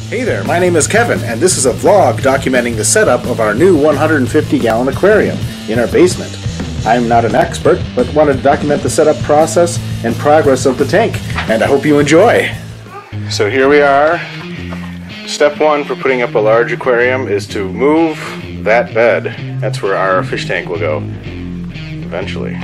Hey there, my name is Kevin, and this is a vlog documenting the setup of our new 150-gallon aquarium in our basement. I'm not an expert, but wanted to document the setup process and progress of the tank, and I hope you enjoy. So here we are. Step one for putting up a large aquarium is to move that bed. That's where our fish tank will go, eventually.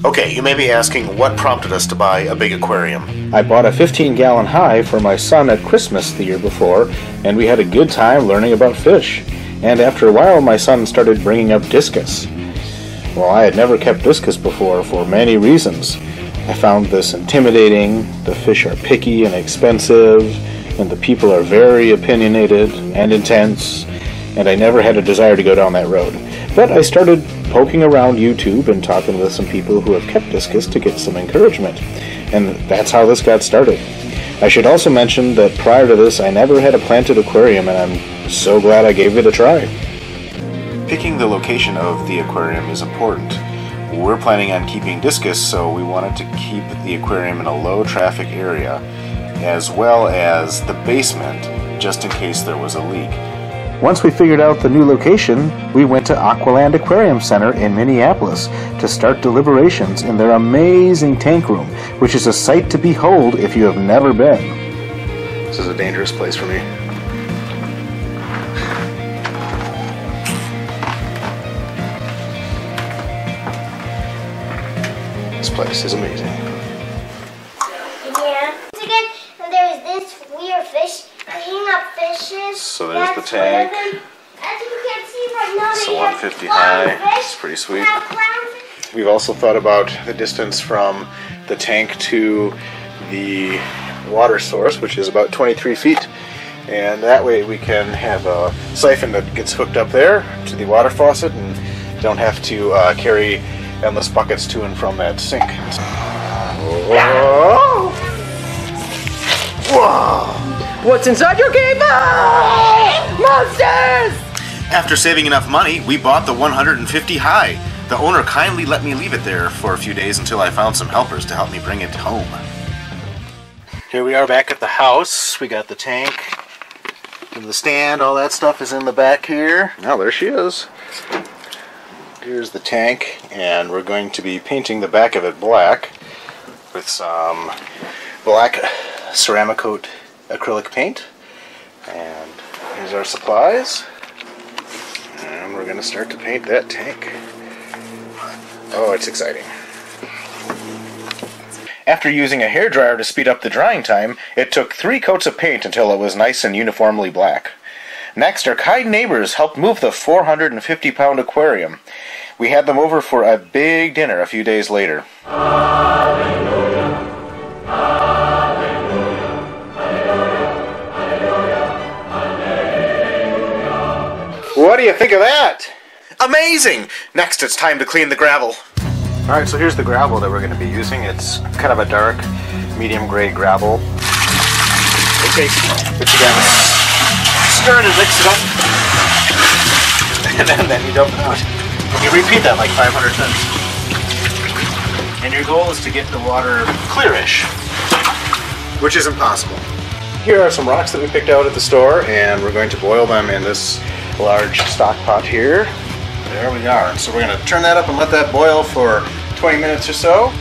Okay, you may be asking what prompted us to buy a big aquarium. I bought a 15-gallon high for my son at Christmas the year before, and we had a good time learning about fish. And after a while, my son started bringing up discus. Well, I had never kept discus before for many reasons. I found this intimidating, the fish are picky and expensive, and the people are very opinionated and intense, and I never had a desire to go down that road. But I started poking around YouTube and talking with some people who have kept discus to get some encouragement. And that's how this got started. I should also mention that prior to this, I never had a planted aquarium, and I'm so glad I gave it a try. Picking the location of the aquarium is important. We're planning on keeping discus, so we wanted to keep the aquarium in a low traffic area, as well as the basement, just in case there was a leak. Once we figured out the new location, we went to Aqualand Aquarium Center in Minneapolis to start deliberations in their amazing tank room, which is a sight to behold if you have never been. This is a dangerous place for me. This place is amazing. Yeah. Again, and there's this weird fish. Hang up fishes. So there's the tank. As you can see right now, It's a 150 high. It's pretty sweet. We've also thought about the distance from the tank to the water source, which is about 23 feet. And that way we can have a siphon that gets hooked up there to the water faucet and don't have to carry endless buckets to and from that sink. Whoa! Whoa! What's inside your cave? Oh! Monsters! After saving enough money, we bought the 150 high. The owner kindly let me leave it there for a few days until I found some helpers to help me bring it home. Here we are back at the house. We got the tank and the stand, all that stuff is in the back here. Now there she is. Here's the tank, and we're going to be painting the back of it black with some black ceramic coat acrylic paint. And here's our supplies. And we're going to start to paint that tank. Oh, it's exciting. After using a hairdryer to speed up the drying time, it took 3 coats of paint until it was nice and uniformly black. Next, our kind neighbors helped move the 450-pound aquarium. We had them over for a big dinner a few days later. What do you think of that? Amazing! Next, it's time to clean the gravel. Alright, so here's the gravel that we're going to be using. It's kind of a dark, medium gray gravel. We'll take it together, stir it and mix it up, and then you dump it out. You repeat that like 500 times. And your goal is to get the water clearish, which is impossible. Here are some rocks that we picked out at the store, and we're going to boil them in this large stock pot here. There we are. So we're going to turn that up and let that boil for 20 minutes or so.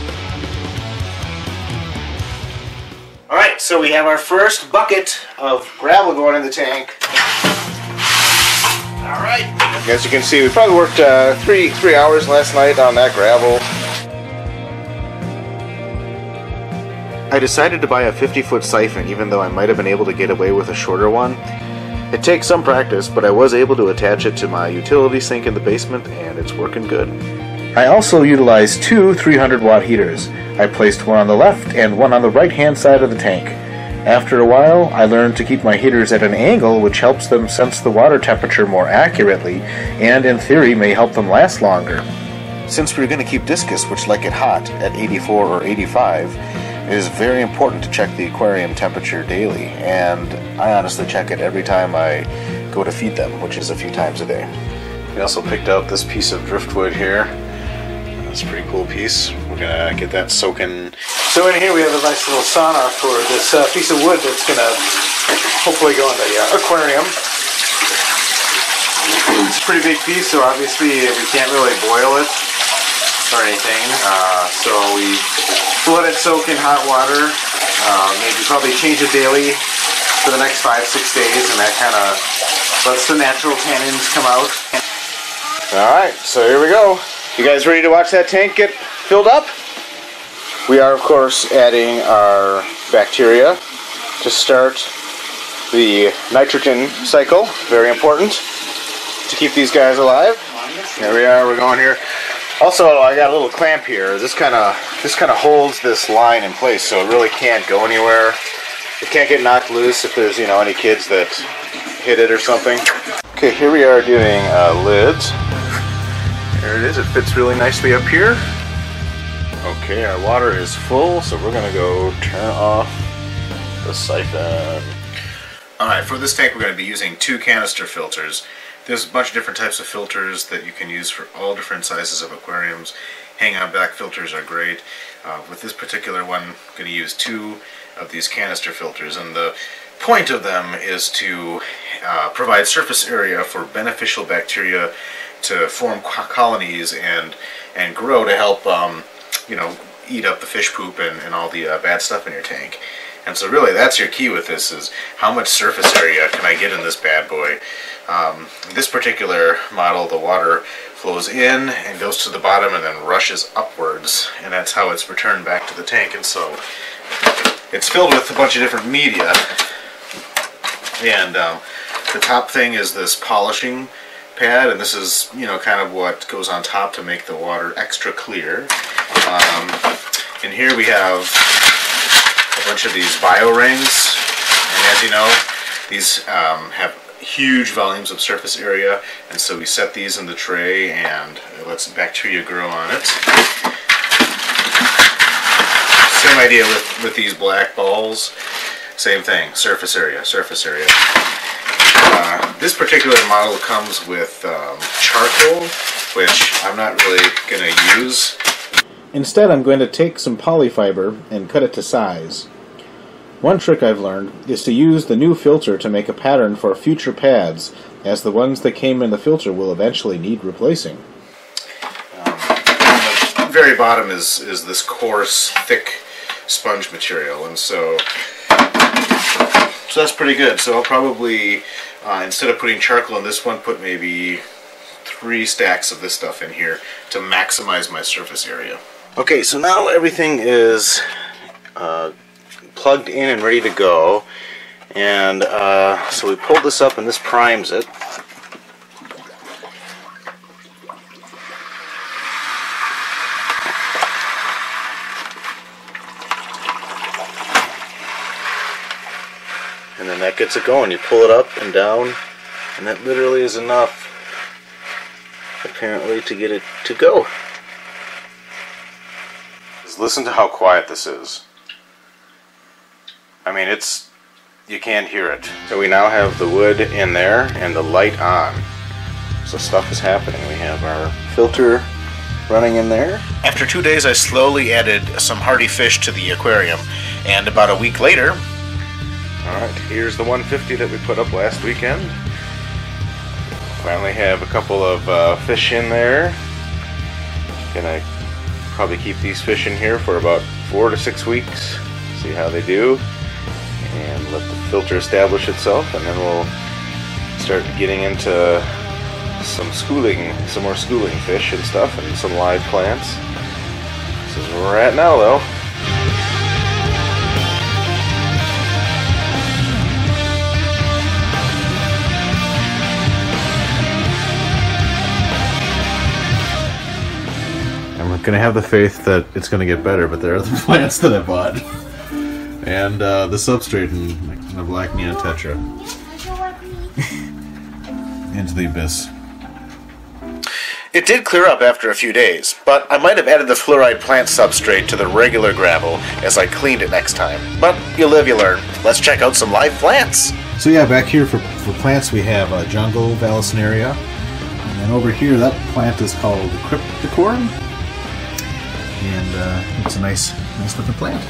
Alright, so we have our first bucket of gravel going in the tank. Alright. As you can see, we probably worked 3 hours last night on that gravel. I decided to buy a 50-foot siphon, even though I might have been able to get away with a shorter one. It takes some practice, but I was able to attach it to my utility sink in the basement, and it's working good. I also utilized 2 300-watt heaters. I placed one on the left and one on the right-hand side of the tank. After a while, I learned to keep my heaters at an angle, which helps them sense the water temperature more accurately, and in theory may help them last longer. Since we're going to keep discus, which like it hot, at 84 or 85, it is very important to check the aquarium temperature daily, and I honestly check it every time I go to feed them, which is a few times a day. We also picked out this piece of driftwood here. That's a pretty cool piece. We're gonna get that soaking. So in here we have a nice little sauna for this piece of wood that's gonna hopefully go in the aquarium. It's a pretty big piece, so obviously we can't really boil it or anything. So we let it soak in hot water. Maybe probably change it daily for the next 5-6 days, and that kind of lets the natural tannins come out. Alright, so here we go. You guys ready to watch that tank get filled up? We are, of course, adding our bacteria to start the nitrogen cycle. Very important to keep these guys alive. There we are, we're going here. Also, I got a little clamp here. This kind of holds this line in place, so it really can't go anywhere. It can't get knocked loose if there's, you know, any kids that hit it or something. Okay, here we are doing lids. There it is. It fits really nicely up here. Okay, our water is full, so we're gonna go turn off the siphon. Alright, for this tank we're going to be using 2 canister filters. There's a bunch of different types of filters that you can use for all different sizes of aquariums. Hang-on back filters are great. With this particular one, I'm going to use 2 of these canister filters, and the point of them is to provide surface area for beneficial bacteria to form colonies and grow to help you know, eat up the fish poop and all the bad stuff in your tank. And so really that's your key with this, is how much surface area can I get in this bad boy. This particular model, the water flows in and goes to the bottom and then rushes upwards, and that's how it's returned back to the tank. And so it's filled with a bunch of different media, and the top thing is this polishing pad, and this is, you know, kind of what goes on top to make the water extra clear. And here we have a bunch of these bio rings, and as you know, these have huge volumes of surface area, and so we set these in the tray and it lets bacteria grow on it. Same idea with these black balls. Same thing, surface area, surface area. This particular model comes with charcoal, which I'm not really going to use. Instead, I'm going to take some polyfiber and cut it to size. One trick I've learned is to use the new filter to make a pattern for future pads, as the ones that came in the filter will eventually need replacing. On the very bottom is this coarse, thick sponge material, and so that's pretty good. So I'll probably, instead of putting charcoal in this one, put maybe 3 stacks of this stuff in here to maximize my surface area. Okay, so now everything is plugged in and ready to go, and so we pulled this up and this primes it. And then that gets it going. You pull it up and down, and that literally is enough, apparently, to get it to go. Just listen to how quiet this is. I mean, you can't hear it. So we now have the wood in there and the light on. So stuff is happening. We have our filter running in there. After 2 days, I slowly added some hardy fish to the aquarium, and about a week later, alright, here's the 150 that we put up last weekend. Finally have a couple of fish in there. Gonna probably keep these fish in here for about 4 to 6 weeks, see how they do, and let the filter establish itself, and then we'll start getting into some more schooling fish and stuff, and some live plants. This is where we're at now, though. I'm going to have the faith that it's going to get better, but there are the plants that I bought. And the substrate in the black neon tetra. Into the abyss. It did clear up after a few days, but I might have added the fluoride plant substrate to the regular gravel as I cleaned it next time. But you live, you learn. Let's check out some live plants. So yeah, back here for plants we have jungle vallisneria. And then over here, that plant is called cryptocorum. And it's a nice looking plant.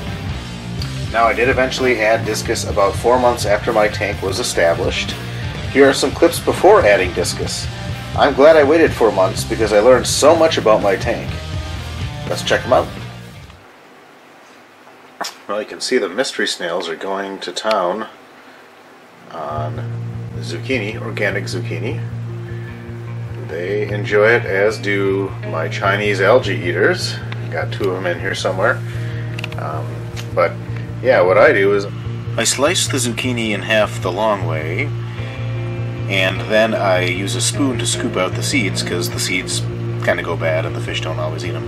Now, I did eventually add discus about 4 months after my tank was established. Here are some clips before adding discus. I'm glad I waited 4 months because I learned so much about my tank. Let's check them out. Well, you can see the mystery snails are going to town on zucchini, organic zucchini. They enjoy it, as do my Chinese algae eaters. Got 2 of them in here somewhere. But yeah, what I do is I slice the zucchini in half the long way, and then I use a spoon to scoop out the seeds, because the seeds kind of go bad and the fish don't always eat them.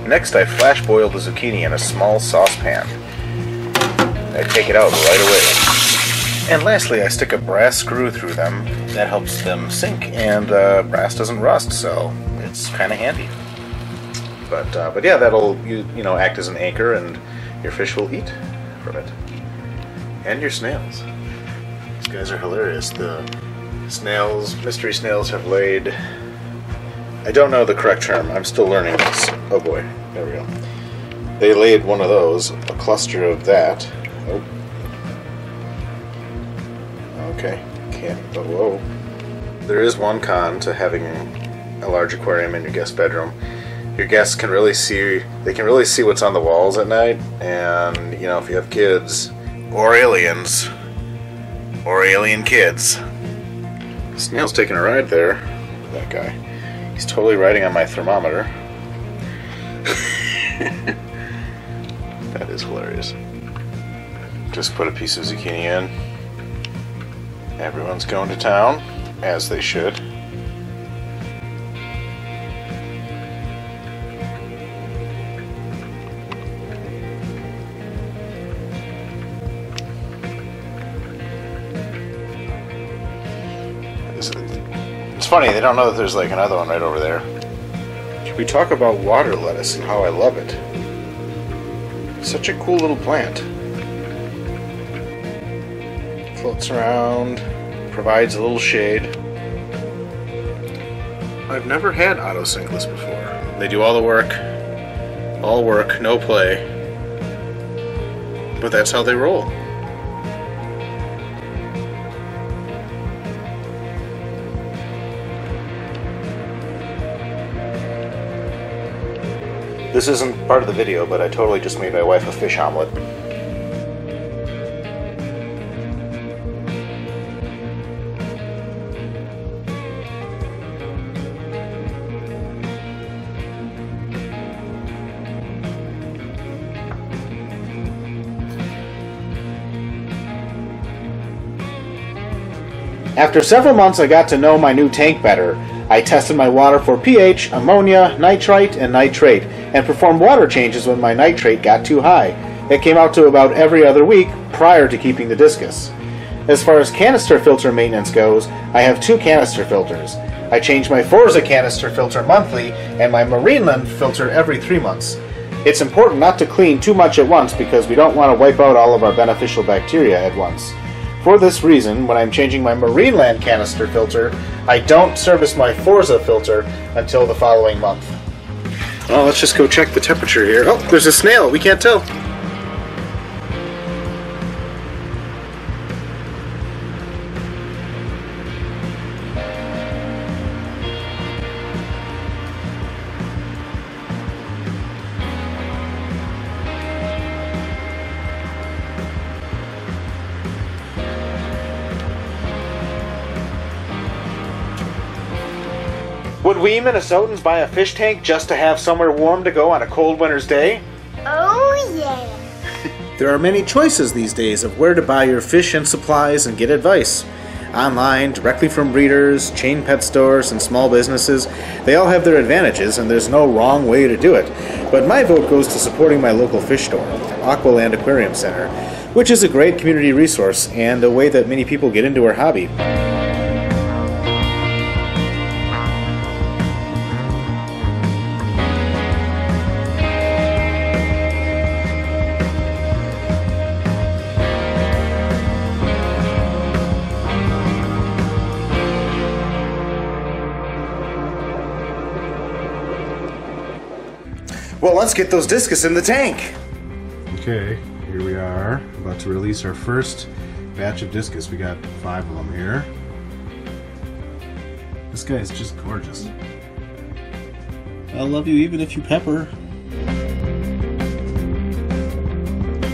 Next, I flash boil the zucchini in a small saucepan. I take it out right away. And lastly, I stick a brass screw through them. That helps them sink, and brass doesn't rust, so it's kind of handy. But yeah, that'll you know act as an anchor, and your fish will eat from it. And your snails. These guys are hilarious. The snails, mystery snails, have laid. I don't know the correct term. I'm still learning this. Oh boy, there we go. They laid one of those, a cluster of that. Oh. Okay, can't. Oh, whoa. There is one con to having a large aquarium in your guest bedroom. Your guests can really see. They can really see what's on the walls at night, and you know, if you have kids or aliens or alien kids. Snail's taking a ride there. That guy. He's totally riding on my thermometer. That is hilarious. Just put a piece of zucchini in. Everyone's going to town, as they should. It's funny, they don't know that there's like another one right over there. We talk about water lettuce and how I love it. It's such a cool little plant. Floats around, provides a little shade. I've never had autosinkless before. They do all the work. All work, no play. But that's how they roll. This isn't part of the video, but I totally just made my wife a fish omelet. After several months, I got to know my new tank better. I tested my water for pH, ammonia, nitrite, and nitrate, and performed water changes when my nitrate got too high. It came out to about every other week prior to keeping the discus. As far as canister filter maintenance goes, I have 2 canister filters. I change my Forza canister filter monthly and my Marineland filter every 3 months. It's important not to clean too much at once because we don't want to wipe out all of our beneficial bacteria at once. For this reason, when I'm changing my Marineland canister filter, I don't service my Forza filter until the following month. Oh, let's just go check the temperature here. Oh, there's a snail. We can't tell. Would we Minnesotans buy a fish tank just to have somewhere warm to go on a cold winter's day? Oh, yeah. There are many choices these days of where to buy your fish and supplies and get advice. Online, directly from breeders, chain pet stores, and small businesses, they all have their advantages and there's no wrong way to do it. But my vote goes to supporting my local fish store, Aqualand Aquarium Center, which is a great community resource and a way that many people get into our hobby. Well, let's get those discus in the tank. Okay, here we are, about to release our first batch of discus. We got 5 of them here. This guy is just gorgeous. I'll love you even if you pepper.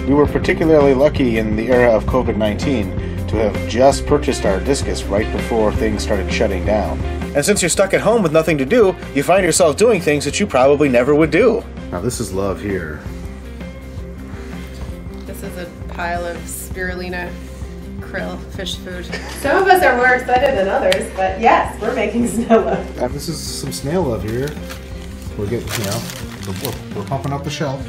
We were particularly lucky in the era of COVID-19 to have just purchased our discus right before things started shutting down. And since you're stuck at home with nothing to do, you find yourself doing things that you probably never would do. Now this is love here. This is a pile of spirulina krill fish food. Some of us are more excited than others, but yes, we're making snail love. This is some snail love here. We're getting, you know, we're pumping up the shelf.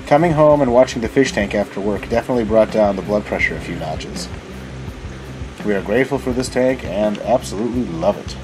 Coming home and watching the fish tank after work definitely brought down the blood pressure a few notches. We are grateful for this tank and absolutely love it.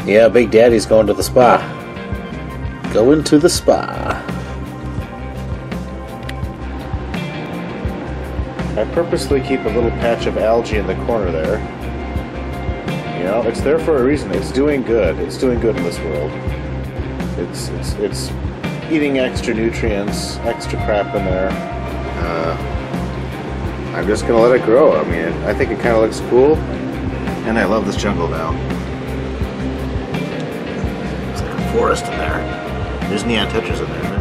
Yeah, Big Daddy's going to the spa. Going to the spa. I purposely keep a little patch of algae in the corner there. You know, it's there for a reason. It's doing good. It's doing good in this world. It's eating extra nutrients, extra crap in there. I'm just gonna let it grow. I mean, I think it kind of looks cool, and I love this jungle now. It's like a forest in there. There's neon tetras in there.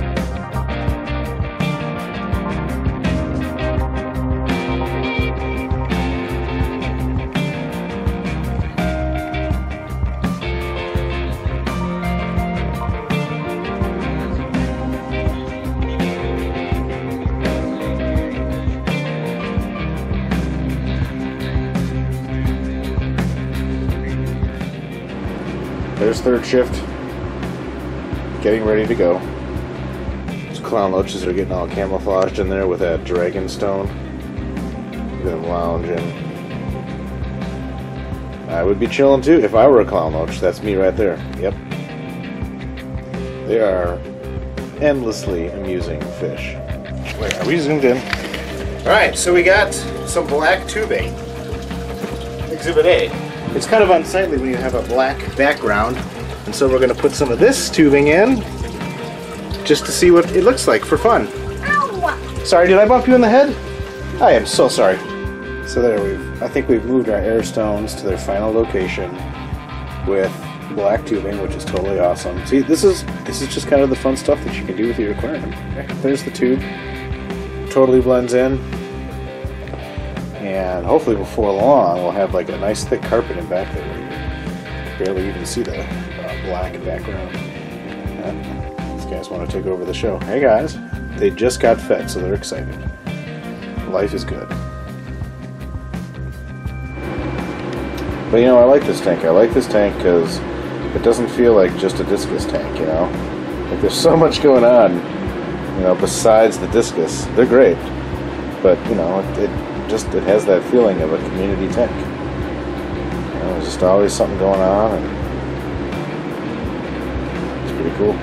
There's third shift, getting ready to go. Those clown loaches are getting all camouflaged in there with that dragon stone. Look at them lounging. I would be chilling too if I were a clown loach. That's me right there. Yep. They are endlessly amusing fish. Wait, are we zoomed in? Alright, so we got some black tubing. Exhibit A. It's kind of unsightly when you have a black background, and so we're going to put some of this tubing in just to see what it looks like for fun. Ow. Sorry, did I bump you in the head? I am so sorry. So there, I think we've moved our air stones to their final location with black tubing, which is totally awesome. See, this is just kind of the fun stuff that you can do with your aquarium. There's the tube. Totally blends in. And hopefully before long we'll have like a nice thick carpet in back there where you barely even see the black background. These guys want to take over the show. Hey guys, they just got fed, so they're excited. Life is good. But you know, I like this tank. I like this tank because it doesn't feel like just a discus tank, you know? Like there's so much going on, you know, besides the discus. They're great. But, you know, it has that feeling of a community tank. You know, there's just always something going on, and it's pretty cool.